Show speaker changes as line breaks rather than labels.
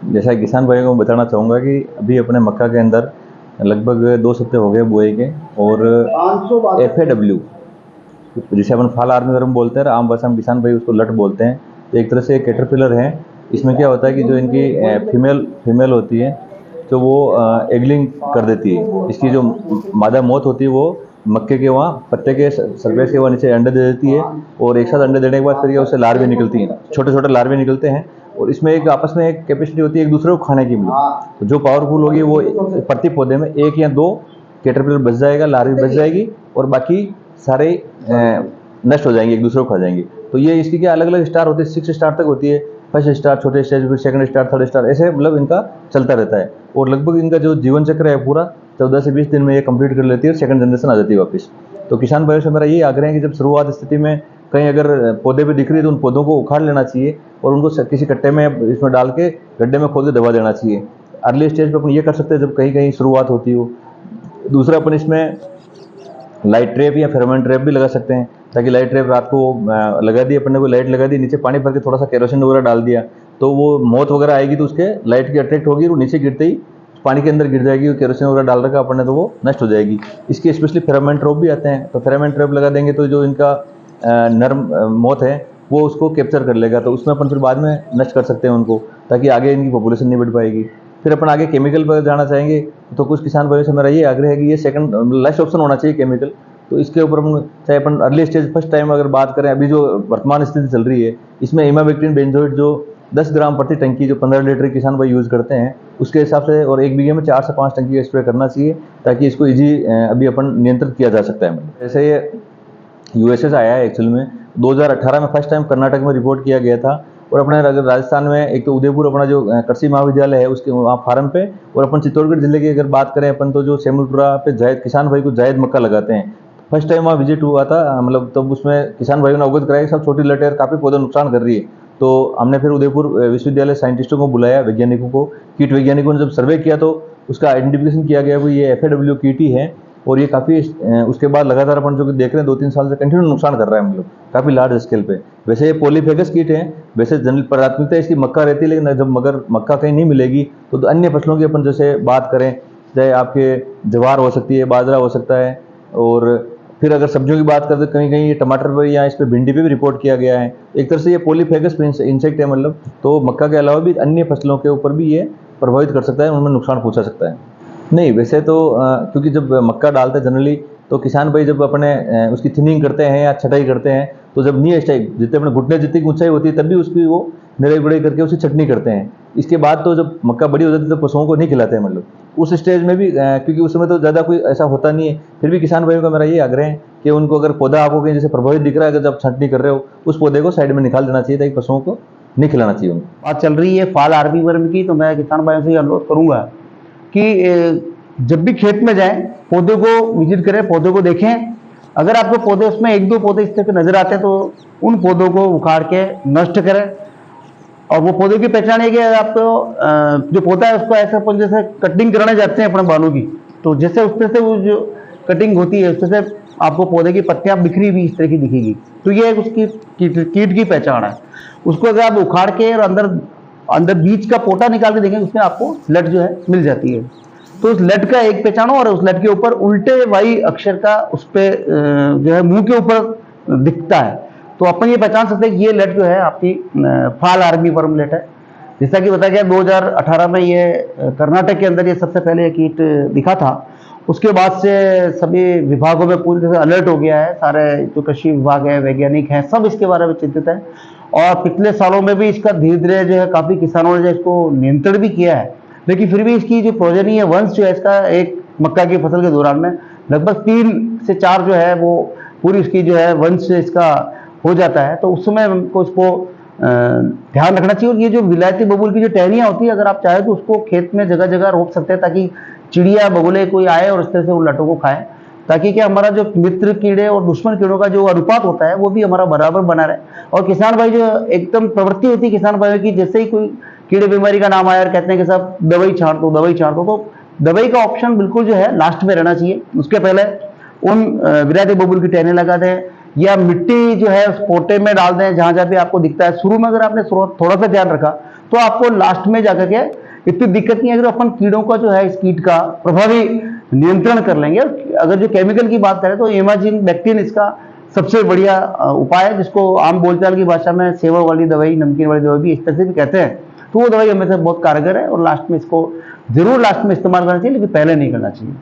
जैसा किसान भाइयों को बताना चाहूँगा कि अभी अपने मक्का के अंदर लगभग 2 हफ्ते हो गए बुआई के, और FAW जिसे अपन फाल आर्मी वर्म बोलते हैं, आम भाषा में किसान भाई उसको लट बोलते हैं। तो एक तरह से कैटरपिलर है। इसमें क्या होता है कि जो इनकी फीमेल होती है तो वो एगलिंग कर देती है। इसकी जो मादा मौत होती है वो मक्के के वहाँ पत्ते के सरफेस के वहाँ नीचे अंडे दे देती है, और एक साथ अंडे देने के बाद फिर उससे लार्वे निकलती हैं, छोटे छोटे लार्वे निकलते हैं, और इसमें एक आपस में एक कैपेसिटी होती है एक दूसरे को खाने की भी। तो जो पावरफुल होगी वो प्रति पौधे में 1 या 2 कैटरपिलर बच जाएगा, लार्वी बच जाएगी, और बाकी सारे नष्ट हो जाएंगे, एक दूसरे को खा जाएंगे। तो ये इसकी क्या अलग अलग स्टार होते हैं, 6 स्टार तक होती है। फर्स्ट स्टार, छोटे स्टेज, फिर सेकंड स्टार, थर्ड स्टार, ऐसे मतलब इनका चलता रहता है। और लगभग इनका जो जीवन चक्र है पूरा 14 से 20 दिन में ये कंप्लीट कर लेती है, और सेकंड जनरेशन आ जाती है वापस। तो किसान भाइयों से मेरा ये आग्रह है कि जब शुरुआत स्थिति में कहीं अगर पौधे पे दिख रही है तो उन पौधों को उखाड़ लेना चाहिए, और उनको किसी कट्टे में इसमें डाल के गड्ढे में खोद के दबा देना चाहिए। अर्ली स्टेज पे अपन ये कर सकते हैं जब कहीं कहीं शुरुआत होती हो। दूसरा, अपन इसमें लाइट ट्रैप या फेरोमोन ट्रैप भी लगा सकते हैं, ताकि लाइट ट्रैप रात को लगा दी, अपने को लाइट लगा दी, नीचे पानी भर के थोड़ा सा केरोसिन वगैरह डाल दिया, तो वो मौत वगैरह आएगी तो उसके लाइट की अट्रैक्ट होगी, वो नीचे गिरते ही पानी के अंदर गिर जाएगी, केरोसिन वगैरह डाल रखा अपन ने तो वो नष्ट हो जाएगी। इसके स्पेशली फेरोमोन ट्रैप भी आते हैं, तो फेरोमोन ट्रैप लगा देंगे तो जो इनका नर्म मौत है वो उसको कैप्चर कर लेगा, तो उसमें अपन फिर बाद में नष्ट कर सकते हैं उनको, ताकि आगे इनकी पॉपुलेशन नहीं बढ़ पाएगी। फिर अपन आगे केमिकल पर जाना चाहेंगे, तो कुछ किसान भाइयों से मेरा ये आग्रह है कि ये सेकंड लास्ट ऑप्शन होना चाहिए केमिकल। तो इसके ऊपर हम चाहे अपन अर्ली स्टेज फर्स्ट टाइम अगर बात करें, अभी जो वर्तमान स्थिति चल रही है इसमें इमामेक्टिन बेंजोएट जो 10 ग्राम प्रति टंकी जो 15 लीटर किसान भाई यूज़ करते हैं उसके हिसाब से, और 1 बीघे में 4 से 5 टंकी का स्प्रे करना चाहिए, ताकि इसको इजी अभी अपन नियंत्रित किया जा सकता है। जैसे ये यूएसए से आया है एक्चुअल में, 2018 में फर्स्ट टाइम कर्नाटक में रिपोर्ट किया गया था, और अपने राजस्थान में एक तो उदयपुर अपना जो कृषि महाविद्यालय है उसके वहाँ फार्म पे, और अपन चित्तौड़गढ़ जिले की अगर बात करें अपन तो जो सेमुलपुरा पे जायद किसान भाई को जायद मक्का लगाते हैं। फर्स्ट टाइम वहाँ विजिट हुआ था, मतलब तब उसमें किसान भाइयों ने अवगत कराया कि सब छोटी लटेर काफ़ी पौधे नुकसान कर रही है। तो हमने फिर उदयपुर विश्वविद्यालय साइंटिस्टों को बुलाया, वैज्ञानिकों को, कीट वैज्ञानिकों ने जब सर्वे किया तो उसका आइडेंटिफिकेशन किया गया कि ये FAW कीट ही है, और ये काफ़ी उसके बाद लगातार अपन जो देख रहे हैं 2-3 साल से कंटिन्यू नुकसान कर रहा है, मतलब काफ़ी लार्ज स्केल पे। वैसे ये पॉलीफेगस कीट है, वैसे जनरल प्राथमिकता इसकी मक्का रहती है, लेकिन जब मगर मक्का कहीं नहीं मिलेगी तो अन्य फसलों की अपन जैसे बात करें, चाहे आपके ज्वार हो सकती है, बाजरा हो सकता है, और फिर अगर सब्जियों की बात करते कहीं कहीं ये टमाटर पर या इस पर भिंडी पे भी रिपोर्ट किया गया है। एक तरह से ये पॉलीफेगस इंसेक्ट है, मतलब तो मक्का के अलावा भी अन्य फसलों के ऊपर भी ये प्रभावित कर सकता है, उनमें नुकसान पहुंचा सकता है। नहीं, वैसे तो क्योंकि जब मक्का डालते हैं जनरली तो किसान भाई जब अपने उसकी थिनिंग करते हैं या छटाई करते हैं, तो जब नी स्टाइल जितने अपने घुटने जितनी ऊंचाई होती है तब भी उसकी वो निराई गुड़ाई करके उसकी चटनी करते हैं। इसके बाद तो जब मक्का बड़ी हो जाती है तो पशुओं को नहीं खिलाते हैं, मतलब उस स्टेज में भी क्योंकि उस समय तो ज़्यादा कोई ऐसा होता नहीं है, फिर भी किसान भाइयों का मेरा ये आग्रह है कि उनको अगर पौधा आपको कहीं जैसे प्रभावित दिख रहा है, अगर जब छटनी कर रहे हो उस पौधे को साइड में निकाल देना चाहिए, ताकि पशुओं को नहीं खिलाना चाहिए उनको।
बात चल रही है फाल आर्मी वर्म की, तो मैं किसान भाइयों से अनुरोध करूंगा कि जब भी खेत में जाएं पौधे को विजिट करें, पौधे को देखें। अगर आपको पौधे उसमें 1-2 पौधे इस तरह के नजर आते हैं तो उन पौधों को उखाड़ के नष्ट करें। और वो पौधों की पहचान है कि आपको जो पौधा है उसको ऐसा जैसे कटिंग कराने जाते हैं अपने बालों की, तो जैसे उस तरह से वो जो कटिंग होती है उस तरह से आपको पौधे की पत्तियां बिखरी हुई इस तरह की दिखेगी, तो ये उसकी कीट की पहचान है। उसको अगर आप उखाड़ के और अंदर बीज का पोटा निकाल के देखेंगे उसमें आपको लट जो है मिल जाती है। तो उस लट का एक पहचानो, और उस लट के ऊपर उल्टे वाई अक्षर का उस पर जो है मुंह के ऊपर दिखता है, तो अपन ये पहचान सकते हैं कि ये लट जो है आपकी फाल आर्मी वर्म लट है। जैसा कि बताया गया 2018 में ये कर्नाटक के अंदर ये सबसे पहले ये कीट दिखा था। उसके बाद से सभी विभागों में पूरी तरह से अलर्ट हो गया है, सारे जो कृषि विभाग है, वैज्ञानिक हैं, सब इसके बारे में चिंतित है। और पिछले सालों में भी इसका धीरे धीरे जो है काफी किसानों ने जो इसको नियंत्रण भी किया है, लेकिन फिर भी इसकी जो प्रोजनी है, वंश जो है इसका, एक मक्का की फसल के दौरान में लगभग 3 से 4 जो है वो पूरी उसकी जो है वंश इसका हो जाता है। तो उस समय हमको इसको ध्यान रखना चाहिए। और ये जो विलायती बबूल की जो टहनियाँ होती है, अगर आप चाहें तो उसको खेत में जगह जगह रोप सकते हैं, ताकि चिड़िया बगुले कोई आए और इस तरह से उन लटों को खाए, ताकि क्या हमारा जो मित्र कीड़े और दुश्मन कीड़ों का जो अनुपात होता है वो भी हमारा बराबर बना रहे। और किसान भाई जो एकदम प्रवृत्ति होती है किसान भाइयों की, जैसे ही कोई कीड़े बीमारी का नाम आया और कहते हैं कि साहब दवाई छांट दो, दवाई छांट दो, तो दवाई का ऑप्शन बिल्कुल जो है लास्ट में रहना चाहिए। उसके पहले उन विराटी बबूल की टहनियां लगा दें या मिट्टी जो है उस पोटे में डाल दें जहां जहां पे आपको दिखता है। शुरू में अगर आपने थोड़ा सा ध्यान रखा तो आपको लास्ट में जाकर के इतनी दिक्कत नहीं है। अगर अपन कीड़ों का जो है इस कीट का प्रभावी नियंत्रण कर लेंगे। अगर जो केमिकल की बात करें तो इमेजिन बैक्टीन इसका सबसे बढ़िया उपाय है, जिसको आम बोलचाल की भाषा में सेवा वाली दवाई, नमकीन वाली दवाई भी इस तरह से भी कहते हैं। तो वो दवाई हमेशा बहुत कारगर है और लास्ट में इसको जरूर लास्ट में इस्तेमाल करना चाहिए, लेकिन पहले नहीं करना चाहिए।